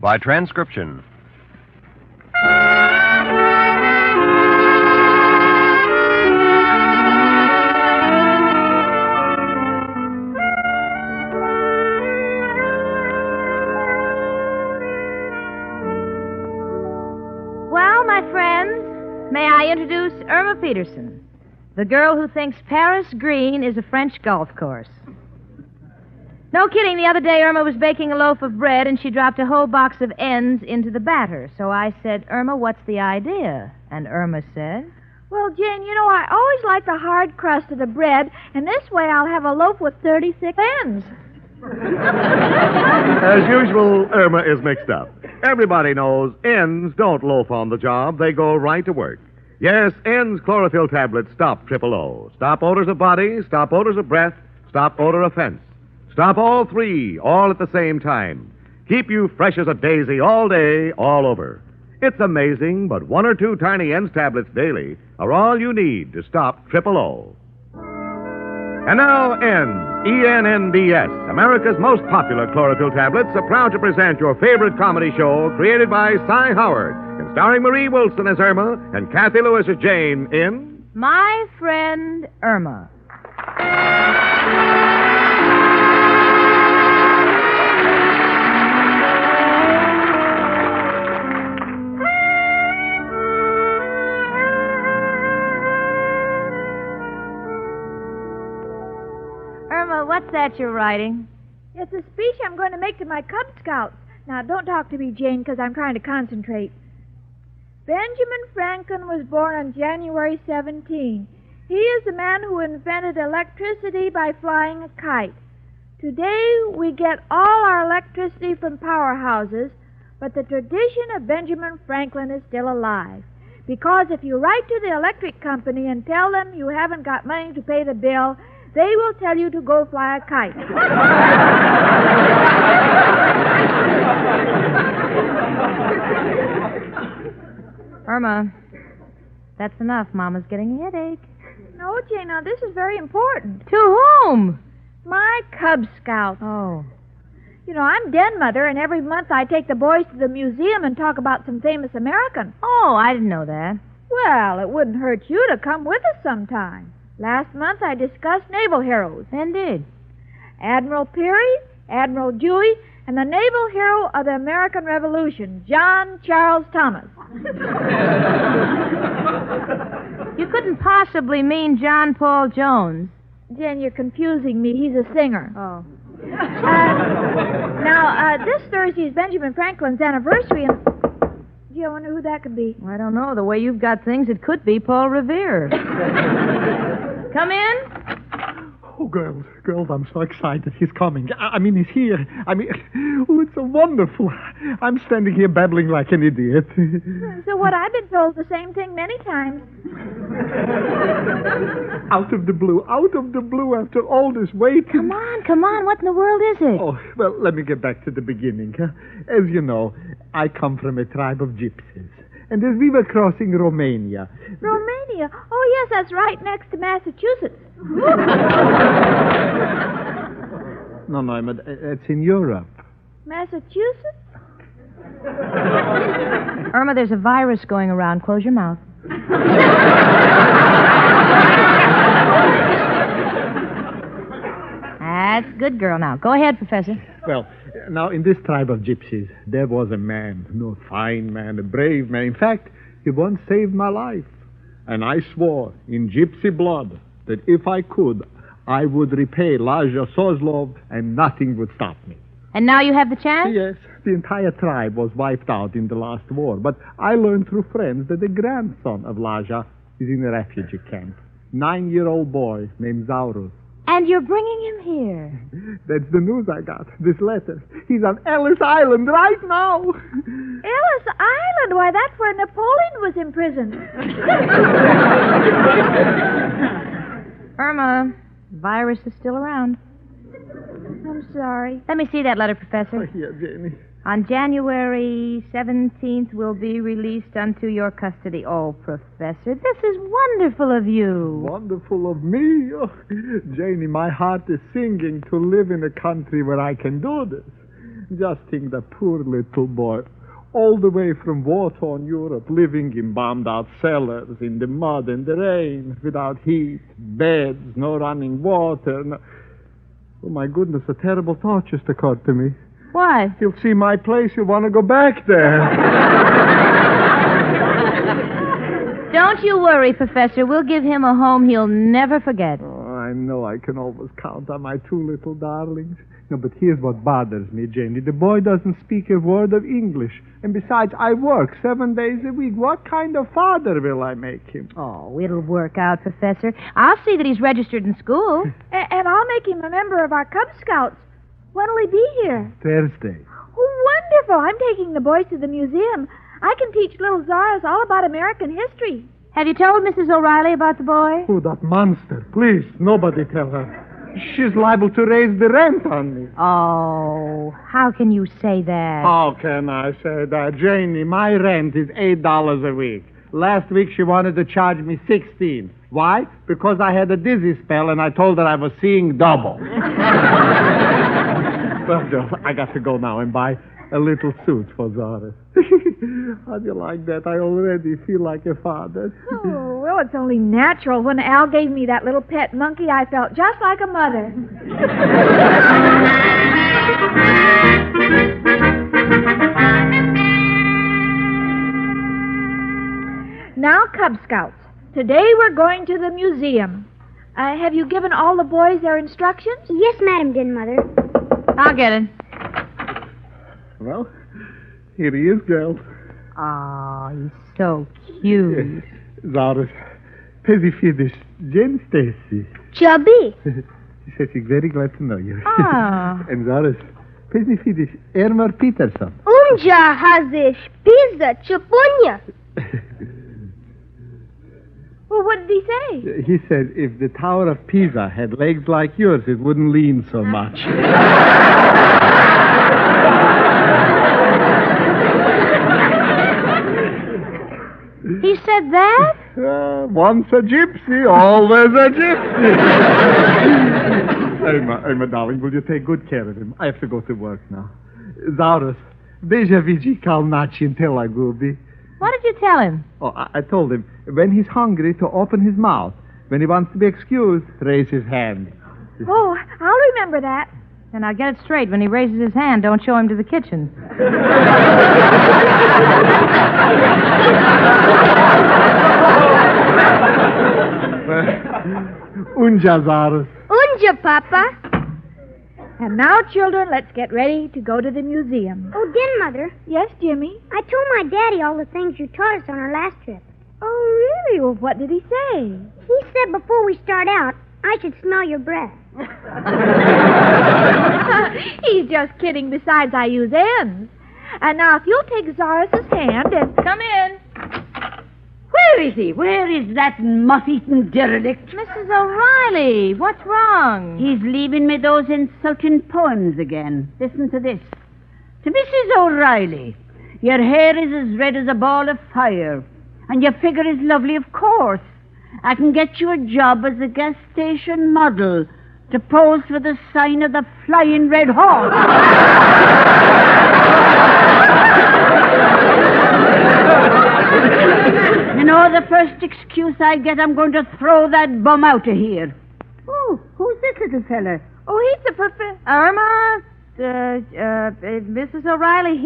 by transcription. Well, my friends, may I introduce Irma Peterson, the girl who thinks Paris green is a French golf course. No kidding, the other day Irma was baking a loaf of bread and she dropped a whole box of ends into the batter. So I said, Irma, what's the idea? And Irma said, Well, Jane, I always like the hard crust of the bread, and this way I'll have a loaf with 36 ends. As usual, Irma is mixed up. Everybody knows ends don't loaf on the job. They go right to work. Yes, ends chlorophyll tablets stop triple O. Stop odors of body, stop odors of breath, stop odor of fence. Stop all three, all at the same time. Keep you fresh as a daisy all day, all over. It's amazing, but 1 or 2 tiny ends tablets daily are all you need to stop triple O. And now, ends, E-N-N-D-S, America's most popular chlorophyll tablets, are proud to present your favorite comedy show created by Cy Howard and starring Marie Wilson as Irma and Kathy Lewis as Jane in My Friend Irma. What's that you're writing? It's a speech I'm going to make to my Cub Scouts. Now, don't talk to me, Jane, because I'm trying to concentrate. Benjamin Franklin was born on January 17. He is the man who invented electricity by flying a kite. Today, we get all our electricity from powerhouses, but the tradition of Benjamin Franklin is still alive. Because if you write to the electric company and tell them you haven't got money to pay the bill, they will tell you to go fly a kite. Irma, that's enough. Mama's getting a headache. No, Jane, now this is very important. To whom? My Cub Scouts. Oh. I'm den mother, and every month I take the boys to the museum and talk about some famous Americans. Oh, I didn't know that. Well, it wouldn't hurt you to come with us sometime. Last month I discussed naval heroes. Indeed. Admiral Peary, Admiral Dewey, and the naval hero of the American Revolution, John Charles Thomas. You couldn't possibly mean John Paul Jones. Jen, you're confusing me. He's a singer. Oh. Now, this Thursday is Benjamin Franklin's anniversary, and... Gee, I wonder who that could be. I don't know. The way you've got things, it could be Paul Revere. Come in. Oh, girls, I'm so excited. He's coming. He's here. It's so wonderful. I'm standing here babbling like an idiot. So what? I've been told the same thing many times. Out of the blue, after all this waiting. Come on. What in the world is it? Oh, well, let me get back to the beginning. As you know, I come from a tribe of gypsies. And as we were crossing Romania... Romania? Oh, yes, that's right next to Massachusetts. No, it's in Europe. Massachusetts? Irma, there's a virus going around. Close your mouth. That's a good girl. Now, go ahead, Professor. Well, now, in this tribe of gypsies, there was a man, a fine man, a brave man. In fact, he once saved my life. And I swore in gypsy blood that if I could, I would repay Lazar Sozlov and nothing would stop me. And now you have the chance? Yes, the entire tribe was wiped out in the last war. But I learned through friends that the grandson of Lazar is in a refugee camp. 9-year-old boy named Zaurus. And you're bringing him here. That's the news I got, this letter. He's on Ellis Island right now. Ellis Island? Why, that's where Napoleon was imprisoned. Irma, the virus is still around. I'm sorry. Let me see that letter, Professor. Oh, here, Janie. On January 17th, will be released unto your custody. Oh, Professor, this is wonderful of you. Wonderful of me? Oh, Janie, my heart is singing to live in a country where I can do this. Just think, the poor little boy, all the way from war-torn Europe, living in bombed-out cellars, in the mud and the rain, without heat, beds, no running water. No... Oh, my goodness, a terrible thought just occurred to me. What? He'll see my place, he'll want to go back there. Don't you worry, Professor. We'll give him a home he'll never forget. Oh, I know I can always count on my two little darlings. No, but here's what bothers me, Janie. The boy doesn't speak a word of English. And besides, I work 7 days a week. What kind of father will I make him? Oh, it'll work out, Professor. I'll see that he's registered in school. And I'll make him a member of our Cub Scouts. When'll he be here? Thursday. Oh, wonderful. I'm taking the boys to the museum. I can teach little Zaras all about American history. Have you told Mrs. O'Reilly about the boy? Oh, that monster. Please, nobody tell her. She's liable to raise the rent on me. Oh, how can you say that? How can I say that? Janie, my rent is $8 a week. Last week she wanted to charge me $16. Why? Because I had a dizzy spell and I told her I was seeing double. Well, Joe, I got to go now and buy a little suit for Zara. How do you like that? I already feel like a father. Oh, well, it's only natural. When Al gave me that little pet monkey, I felt just like a mother. Now, Cub Scouts, today we're going to the museum. Have you given all the boys their instructions? Yes, Madam Din, Mother. I'll get it. Well, here he is, girl. Oh, he's so cute. Zaraz, Pezzy Fidish, Jane Stacy. Chubby. She says she's very glad to know you. Ah. And Zaraz, Pezzy Fidish, Irma Peterson. Unja hazish pizza chupunya. Well, what did he say? He said if the Tower of Pisa had legs like yours, it wouldn't lean so much. He said that? Once a gypsy, always a gypsy. Irma, darling, will you take good care of him? I have to go to work now. Zaurus, beja vigi kalnachi until I gubi. What did you tell him? Oh, I told him, when he's hungry, to open his mouth. When he wants to be excused, raise his hand. Oh, I'll remember that. And I'll get it straight. When he raises his hand, don't show him to the kitchen. Unja, Zaurus. Unja, Papa. And now, children, let's get ready to go to the museum. Oh, Din, Mother. Yes, Jimmy? I told my daddy all the things you taught us on our last trip. Oh, really? Well, what did he say? He said before we start out, I should smell your breath. He's just kidding. Besides, I use ends. And now, if you'll take Zaris' hand and... Come in. Where is he? Where is that moth-eaten derelict? Mrs. O'Reilly, what's wrong? He's leaving me those insulting poems again. Listen to this. To Mrs. O'Reilly, your hair is as red as a ball of fire, and your figure is lovely, of course. I can get you a job as a gas station model to pose for the sign of the Flying Red Horse. You know, the first excuse I get, I'm going to throw that bum out of here. Oh, who's this little fella? Oh, he's the professor. Irma, Mrs. O'Reilly,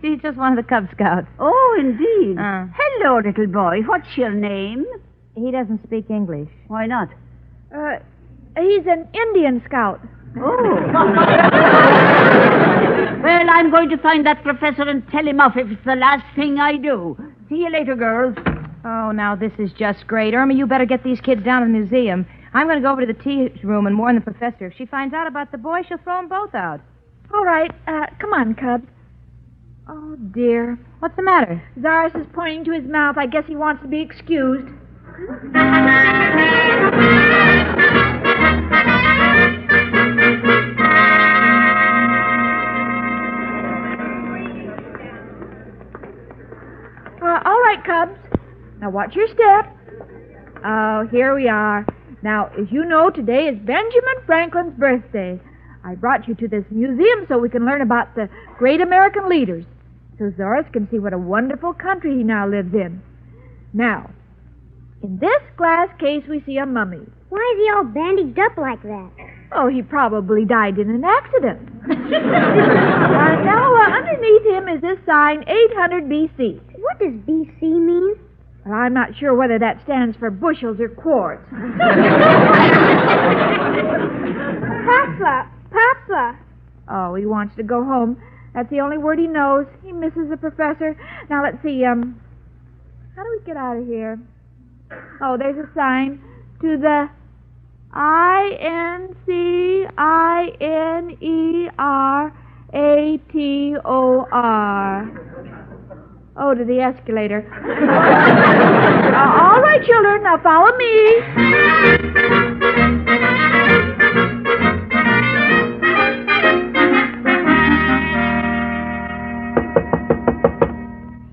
he's just one of the Cub Scouts. Oh, indeed. Hello, little boy. What's your name? He doesn't speak English. Why not? He's an Indian scout. Oh. Well, I'm going to find that professor and tell him off if it's the last thing I do. See you later, girls. Oh, now this is just great. Irma, you better get these kids down to the museum. I'm going to go over to the tea room and warn the professor. If she finds out about the boy, she'll throw them both out. All right. Come on, Cubs. Oh, dear. What's the matter? Zaris is pointing to his mouth. I guess he wants to be excused. All right, Cubs. Now watch your step. Oh, here we are. Now, as you know, today is Benjamin Franklin's birthday. I brought you to this museum so we can learn about the great American leaders, so Zoris can see what a wonderful country he now lives in. Now, in this glass case we see a mummy. Why is he all bandaged up like that? Oh, he probably died in an accident. Now, underneath him is this sign, 800 B.C. What does BC mean? Well, I'm not sure whether that stands for bushels or quarts. Papa. Oh, he wants to go home. That's the only word he knows. He misses the professor. Now, let's see, how do we get out of here? Oh, there's a sign. To the INCINERATOR. Oh, to the escalator. All right, children, now follow me.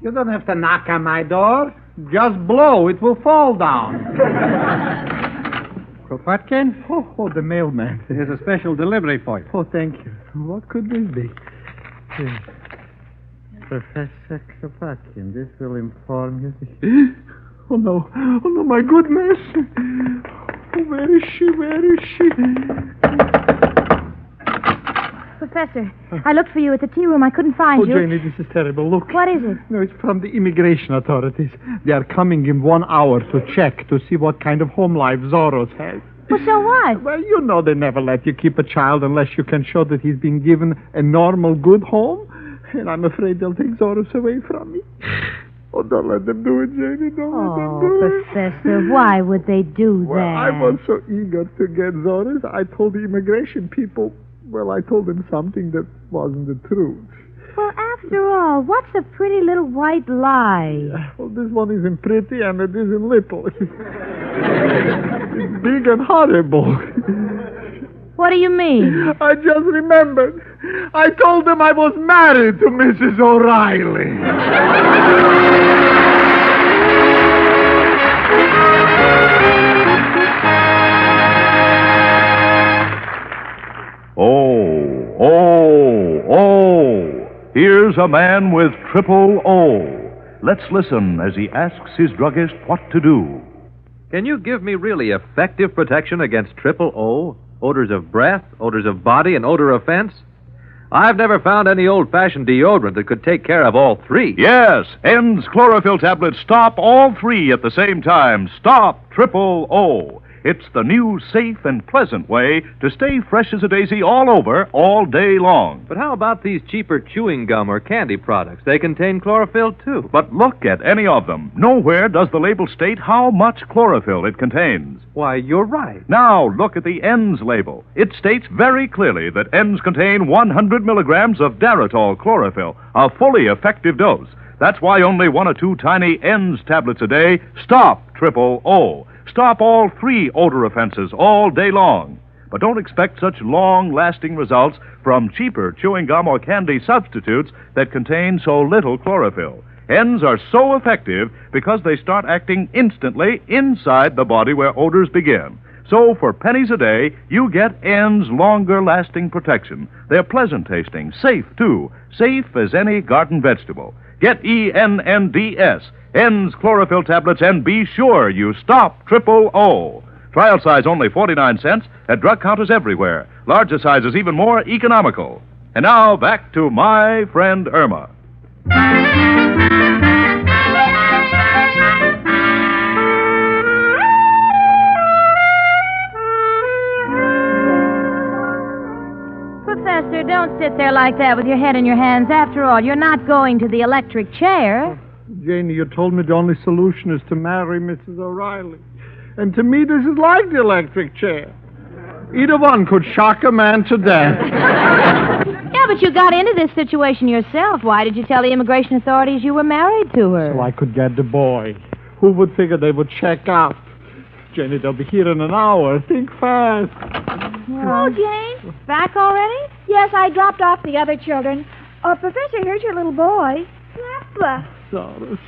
You don't have to knock on my door. Just blow. It will fall down. Kropotkin? Oh, the mailman. Here's a special delivery for you. Oh, thank you. What could this be? Yes. Professor Kropotkin, this will inform you. Oh, no, my goodness. Oh, where is she? Professor, I looked for you at the tea room. I couldn't find you. Oh, Janie, this is terrible. Look. What is it? No, it's from the immigration authorities. They are coming in 1 hour to check to see what kind of home life Zoros has. Well, so what? Well, you know they never let you keep a child unless you can show that he's been given a normal, good home. And I'm afraid they'll take Zoros away from me. Oh, don't let them do it, Janie. Don't let them do it. Professor, why would they do Well, that? I was so eager to get Zoros, I told the immigration people, well, I told them something that wasn't the truth. Well, after all, what's a pretty little white lie? Well, this one isn't pretty and it isn't little. It's big and horrible. What do you mean? I just remembered. I told them I was married to Mrs. O'Reilly. Oh. Here's a man with triple O. Let's listen as he asks his druggist what to do. Can you give me really effective protection against triple O? Odors of breath, odors of body, and odor of fence? I've never found any old-fashioned deodorant that could take care of all three. Yes, N's chlorophyll tablets stop all three at the same time. Stop triple O. It's the new, safe, and pleasant way to stay fresh as a daisy all over, all day long. But how about these cheaper chewing gum or candy products? They contain chlorophyll, too. But look at any of them. Nowhere does the label state how much chlorophyll it contains. Why, you're right. Now, look at the N's label. It states very clearly that N's contain 100 milligrams of Daratol chlorophyll, a fully effective dose. That's why only 1 or 2 tiny N's tablets a day stop triple O. Stop all three odor offenses all day long. But don't expect such long-lasting results from cheaper chewing gum or candy substitutes that contain so little chlorophyll. N's are so effective because they start acting instantly inside the body where odors begin. So for pennies a day, you get N's longer-lasting protection. They're pleasant-tasting, safe, too. Safe as any garden vegetable. Get ENNDS, N's chlorophyll tablets, and be sure you stop triple O. Trial size only 49 cents at drug counters everywhere. Larger sizes even more economical. And now back to my friend Irma. Professor, don't sit there like that with your head in your hands. After all, you're not going to the electric chair. Janie, you told me the only solution is to marry Mrs. O'Reilly. And to me, this is like the electric chair. Either one could shock a man to death. Yeah, but you got into this situation yourself. Why did you tell the immigration authorities you were married to her? So I could get the boy. Who would figure they would check out? Janie, they'll be here in an hour. Think fast. Oh, Jane? Back already? Yes, I dropped off the other children. Oh, Professor, here's your little boy. Papa. Zoris.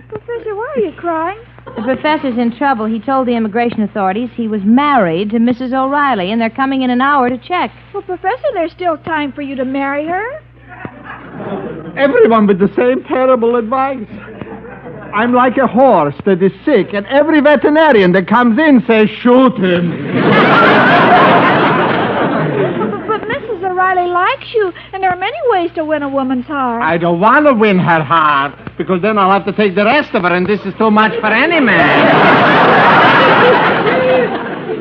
Professor, why are you crying? The professor's in trouble. He told the immigration authorities he was married to Mrs. O'Reilly, and they're coming in an hour to check. Well, Professor, there's still time for you to marry her. Everyone with the same terrible advice. I'm like a horse that is sick, and every veterinarian that comes in says, shoot him. But Mrs. O'Reilly likes you, and there are many ways to win a woman's heart. I don't want to win her heart, because then I'll have to take the rest of her, and this is too much for any man.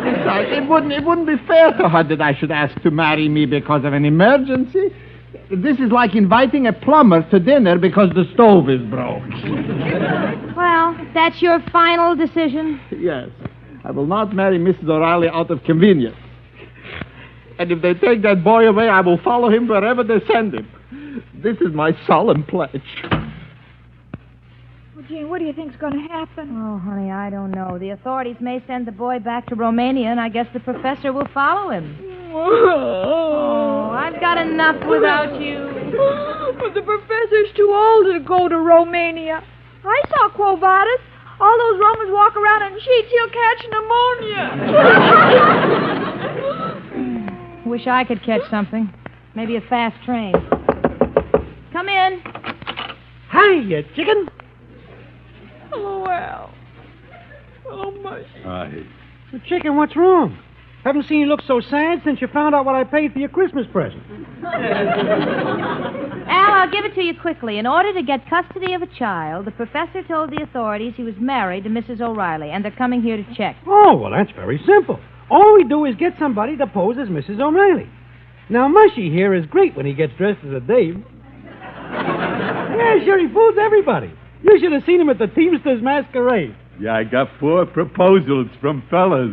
Besides, it wouldn't be fair to her that I should ask to marry me because of an emergency. This is like inviting a plumber to dinner because the stove is broke. Well, that's your final decision? Yes. I will not marry Mrs. O'Reilly out of convenience. And if they take that boy away, I will follow him wherever they send him. This is my solemn pledge. Well, Jean, what do you think's going to happen? Oh, honey, I don't know. The authorities may send the boy back to Romania, and I guess the professor will follow him. Oh, I've got enough without you. But the professor's too old to go to Romania. I saw Quo Vadis. All those Romans walk around in sheets. He'll catch pneumonia. Wish I could catch something. Maybe a fast train. Come in. Hiya, chicken. Oh, well. Oh, mushy. Well, chicken, what's wrong? Haven't seen you look so sad since you found out what I paid for your Christmas present. Al, I'll give it to you quickly. In order to get custody of a child, the professor told the authorities he was married to Mrs. O'Reilly, and they're coming here to check. Oh, well, that's very simple. All we do is get somebody to pose as Mrs. O'Reilly. Now, Mushy here is great when he gets dressed as a dame. Yeah, sure, he fools everybody. You should have seen him at the Teamsters Masquerade. Yeah, I got 4 proposals from fellas.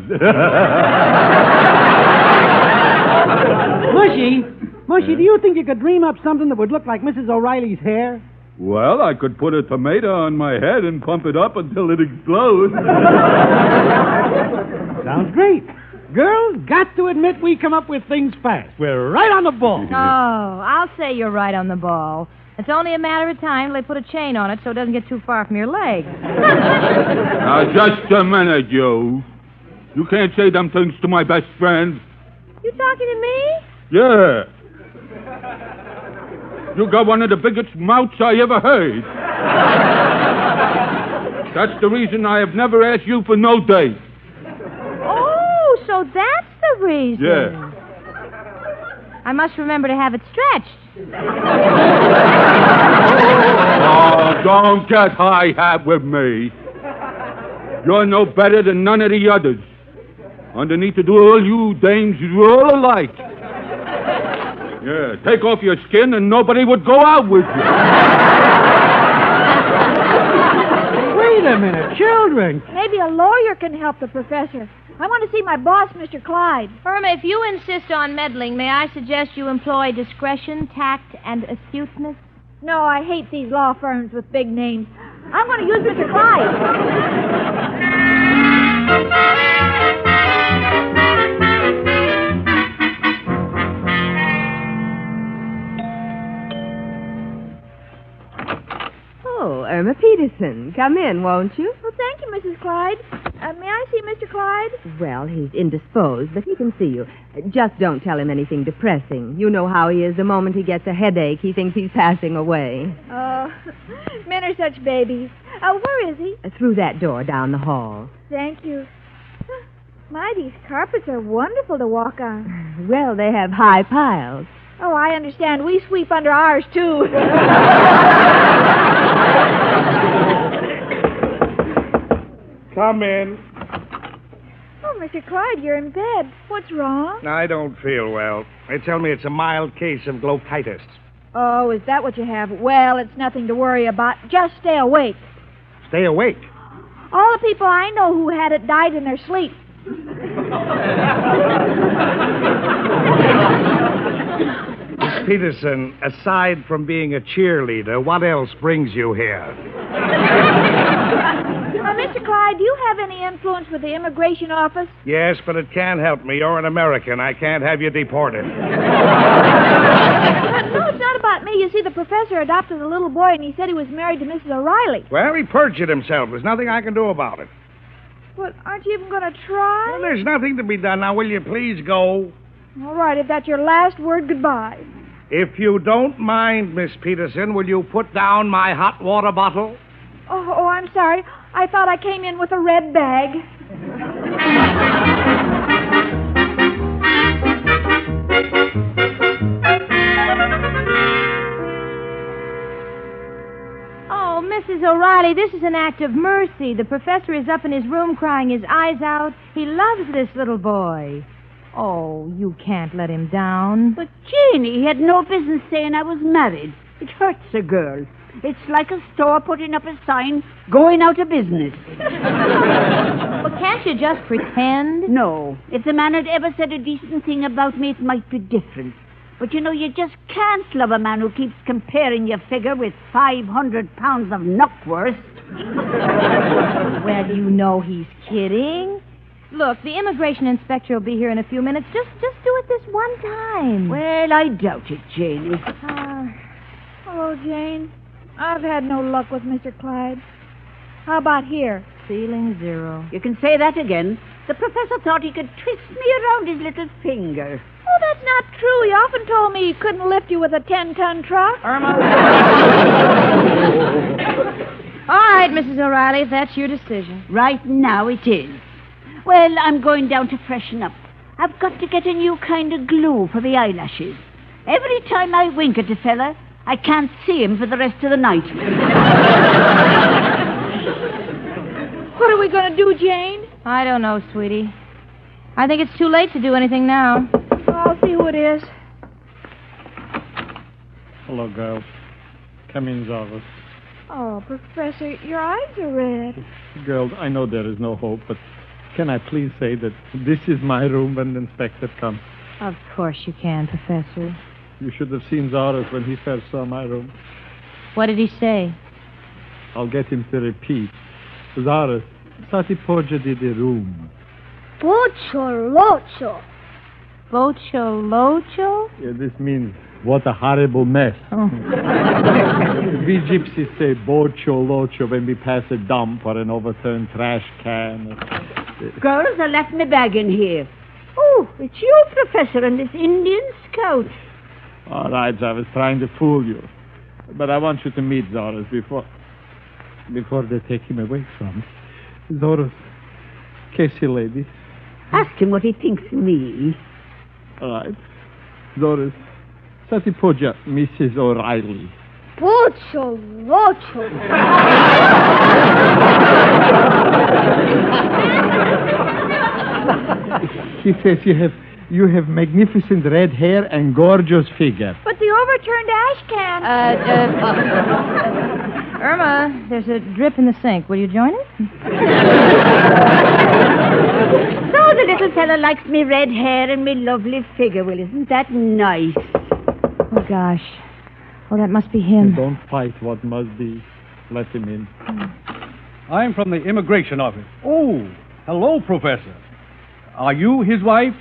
Mushy, do you think you could dream up something that would look like Mrs. O'Reilly's hair? Well, I could put a tomato on my head and pump it up until it explodes. Sounds great. Girls, got to admit we come up with things fast. We're right on the ball. Oh, I'll say you're right on the ball. It's only a matter of time till they put a chain on it so it doesn't get too far from your leg. Now, just a minute, you. You can't say them things to my best friend. You talking to me? Yeah. You got one of the biggest mouths I ever heard. That's the reason I have never asked you for no date. Oh, so that's the reason. Yeah. I must remember to have it stretched. Oh, don't get high-hat with me. You're no better than none of the others. Underneath it all, you dames, you're all alike. Yeah, take off your skin and nobody would go out with you. Wait a minute, children. Maybe a lawyer can help the professor. I want to see my boss, Mr. Clyde. Irma, if you insist on meddling, may I suggest you employ discretion, tact, and astuteness? No, I hate these law firms with big names. I'm going to use Mr. Clyde. Oh, Irma Peterson. Come in, won't you? Well, thank you, Mrs. Clyde. May I see Mr. Clyde? Well, he's indisposed, but he can see you. Just don't tell him anything depressing. You know how he is. The moment he gets a headache, he thinks he's passing away. Oh, men are such babies. Where is he? Through that door down the hall. Thank you. My, these carpets are wonderful to walk on. Well, they have high piles. Oh, I understand. We sweep under ours, too. Come in. Oh, Mr. Clyde, you're in bed. What's wrong? I don't feel well. They tell me it's a mild case of glochitis. Oh, is that what you have? Well, it's nothing to worry about. Just stay awake. Stay awake. All the people I know who had it died in their sleep. Miss Peterson, aside from being a cheerleader, what else brings you here? Mr. Clyde, do you have any influence with the immigration office? Yes, but it can't help me. You're an American. I can't have you deported. No, it's not about me. You see, the professor adopted a little boy, and he said he was married to Mrs. O'Reilly. Well, he perjured himself. There's nothing I can do about it. But aren't you even going to try? Well, there's nothing to be done. Now, will you please go? All right, if that's your last word, goodbye. If you don't mind, Miss Peterson, will you put down my hot water bottle? Oh, I'm sorry. I thought I came in with a red bag. Oh, Mrs. O'Reilly, this is an act of mercy. The professor is up in his room crying his eyes out. He loves this little boy. Oh, you can't let him down. But, Janie, he had no business saying I was married. It hurts a girl. It's like a store putting up a sign, going out of business. Well, can't you just pretend? No. If the man had ever said a decent thing about me, it might be different. But, you just can't love a man who keeps comparing your figure with 500 pounds of knockwurst. Well, you know he's kidding. Look, the immigration inspector will be here in a few minutes. Just do it this one time. Well, I doubt it, Janie. Hello, Jane. I've had no luck with Mr. Clyde. How about here? Ceiling 0. You can say that again. The professor thought he could twist me around his little finger. Oh, that's not true. He often told me he couldn't lift you with a 10-ton truck. Irma. All right, Mrs. O'Reilly, if that's your decision. Right now it is. Well, I'm going down to freshen up. I've got to get a new kind of glue for the eyelashes. Every time I wink at a fella, I can't see him for the rest of the night. What are we going to do, Jane? I don't know, sweetie. I think it's too late to do anything now. I'll see who it is. Hello, girls. Come in, Jarvis. Oh, Professor, your eyes are red. Girls, I know there is no hope, but can I please say that this is my room when the inspector comes? Of course you can, Professor. You should have seen Zaras when he first saw my room. What did he say? I'll get him to repeat. Zaras, sati pođe di room. Bocho locho. Bocho locho? Yeah, this means, what a horrible mess. Oh. We gypsies say bocho locho when we pass a dump or an overturned trash can. Girls, I left my bag in here. Oh, it's you, Professor, and this Indian scout. All right, I was trying to fool you. But I want you to meet Zoras before they take him away from me. Zoras, Casey lady. Ask him what he thinks of me. All right. Zoras, sati pođa Mrs. O'Reilly. Bocho locho. He says you have magnificent red hair and gorgeous figure. But the overturned ash can... Irma, there's a drip in the sink. Will you join it? So the little fella likes me red hair and me lovely figure. Well, isn't that nice? Oh, gosh. Oh, that must be him. Don't fight what must be. Let him in. I'm from the immigration office. Oh, hello, Professor. Are you his wife?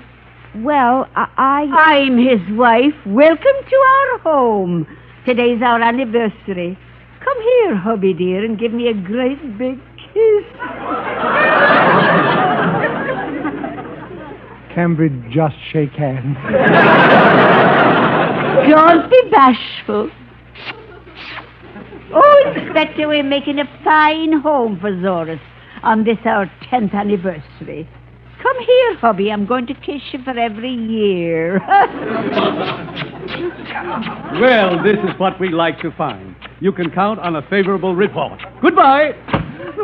Well, I'm his wife. Welcome to our home. Today's our anniversary. Come here, hubby dear, and give me a great big kiss. Can we just shake hands? Don't be bashful. Oh, Inspector, we're making a fine home for Zoras on this our 10th anniversary. Come here, hubby. I'm going to kiss you for every year. Well, this is what we like to find. You can count on a favorable report. Goodbye.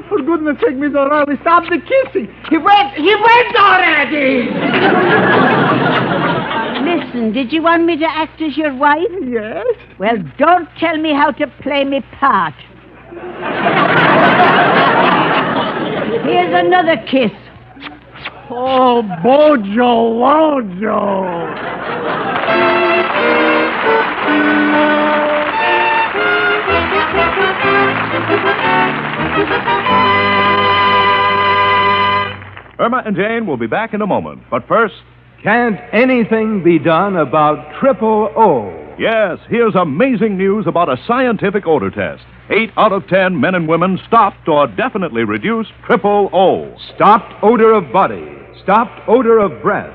For goodness sake, Miss O'Reilly, stop the kissing. He went already. Listen, did you want me to act as your wife? Yes. Well, don't tell me how to play me part. Here's another kiss. Oh, Bojo Lojo. Irma and Jane will be back in a moment. But first... Can't anything be done about Triple O? Yes, here's amazing news about a scientific odor test. 8 out of 10 men and women stopped or definitely reduced triple O. Stopped odor of body. Stopped odor of breath.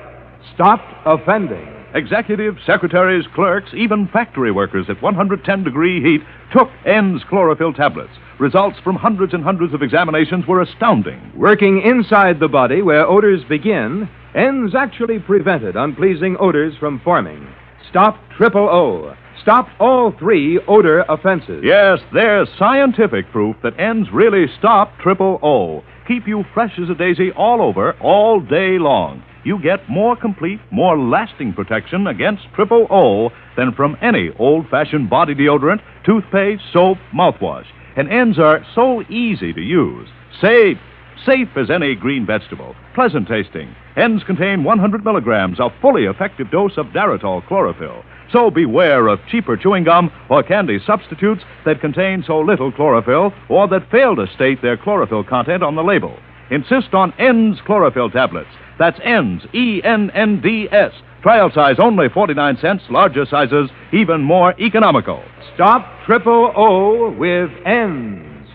Stopped offending. Executives, secretaries, clerks, even factory workers at 110-degree heat took N's chlorophyll tablets. Results from hundreds and hundreds of examinations were astounding. Working inside the body where odors begin, N's actually prevented unpleasing odors from forming. Stopped triple O. Stopped all 3 odor offenses. Yes, there's scientific proof that N's really stop triple O. Keep you fresh as a daisy all over, all day long. You get more complete, more lasting protection against triple O than from any old-fashioned body deodorant, toothpaste, soap, mouthwash. And N's are so easy to use. Safe as any green vegetable. Pleasant tasting. N's contain 100 milligrams, a fully effective dose of Daratol chlorophyll. So beware of cheaper chewing gum or candy substitutes that contain so little chlorophyll or that fail to state their chlorophyll content on the label. Insist on N's chlorophyll tablets. That's N's, E-N-N-D-S. Trial size only 49 cents, larger sizes even more economical. Stop triple O with N's.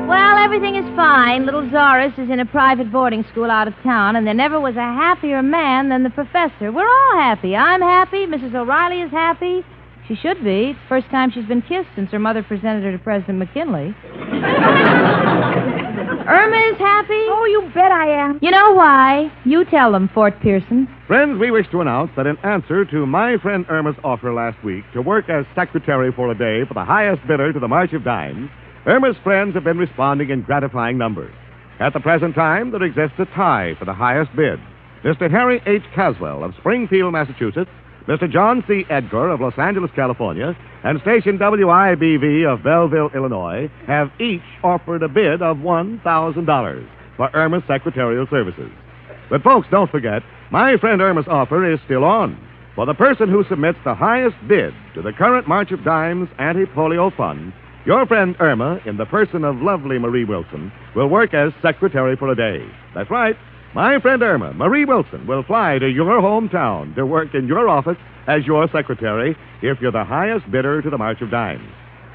Well, everything is fine. Little Zoris is in a private boarding school out of town, and there never was a happier man than the professor. We're all happy. I'm happy. Mrs. O'Reilly is happy. She should be. It's the first time she's been kissed since her mother presented her to President McKinley. Irma is happy. Oh, you bet I am. You know why. You tell them, Fort Pearson. Friends, we wish to announce that in answer to my friend Irma's offer last week to work as secretary for a day for the highest bidder to the March of Dimes, Irma's friends have been responding in gratifying numbers. At the present time, there exists a tie for the highest bid. Mr. Harry H. Caswell of Springfield, Massachusetts, Mr. John C. Edgar of Los Angeles, California, and station WIBV of Belleville, Illinois, have each offered a bid of $1,000 for Irma's secretarial services. But folks, don't forget, my friend Irma's offer is still on. For the person who submits the highest bid to the current March of Dimes Anti-Polio Fund, your friend Irma, in the person of lovely Marie Wilson, will work as secretary for a day. That's right. My friend Irma, Marie Wilson, will fly to your hometown to work in your office as your secretary if you're the highest bidder to the March of Dimes.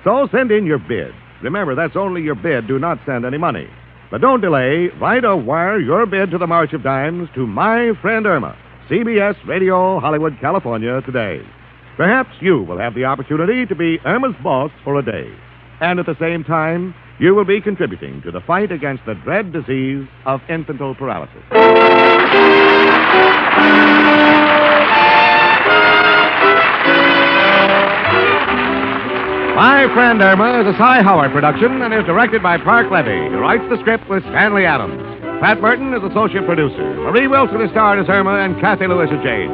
So send in your bid. Remember, that's only your bid. Do not send any money. But don't delay. Write or wire your bid to the March of Dimes to my friend Irma, CBS Radio, Hollywood, California, today. Perhaps you will have the opportunity to be Irma's boss for a day. And at the same time, you will be contributing to the fight against the dread disease of infantile paralysis. My Friend Irma is a Cy Howard production and is directed by Park Levy, who writes the script with Stanley Adams. Pat Burton is associate producer. Marie Wilson is starred as Irma and Kathy Lewis as Jane.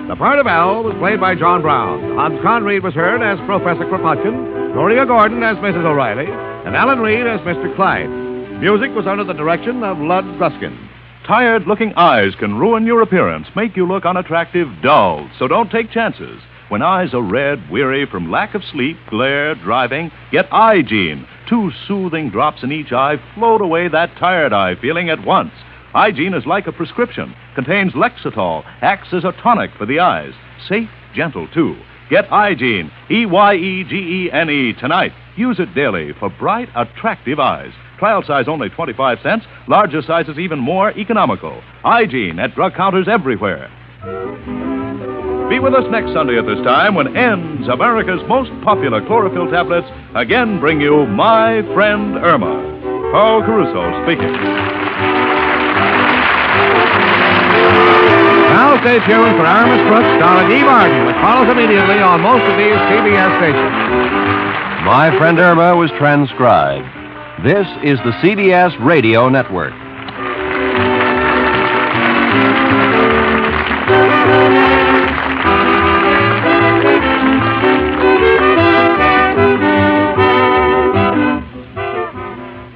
The part of Al was played by John Brown. Hans Conried was heard as Professor Kropotkin, Gloria Gordon as Mrs. O'Reilly, and Alan Reed as Mr. Clyde. Music was under the direction of Lud Gruskin. Tired-looking eyes can ruin your appearance, make you look unattractive, dull. So don't take chances. When eyes are red, weary from lack of sleep, glare, driving, get Eye-Gene. 2 soothing drops in each eye float away that tired eye feeling at once. Eye-Gene is like a prescription, contains Lexitol, acts as a tonic for the eyes. Safe, gentle, too. Get Eye-Gene, E-Y-E-G-E-N-E, tonight. Use it daily for bright, attractive eyes. Trial size only 25 cents. Larger sizes even more economical. Eye-Gene at drug counters everywhere. Be with us next Sunday at this time when N's, America's most popular chlorophyll tablets, again bring you My Friend Irma. Carl Caruso speaking. Now stay tuned for Irma's Crook, starring Eve Arden, which follows immediately on most of these CBS stations. My Friend Irma was transcribed. This is the CBS Radio Network.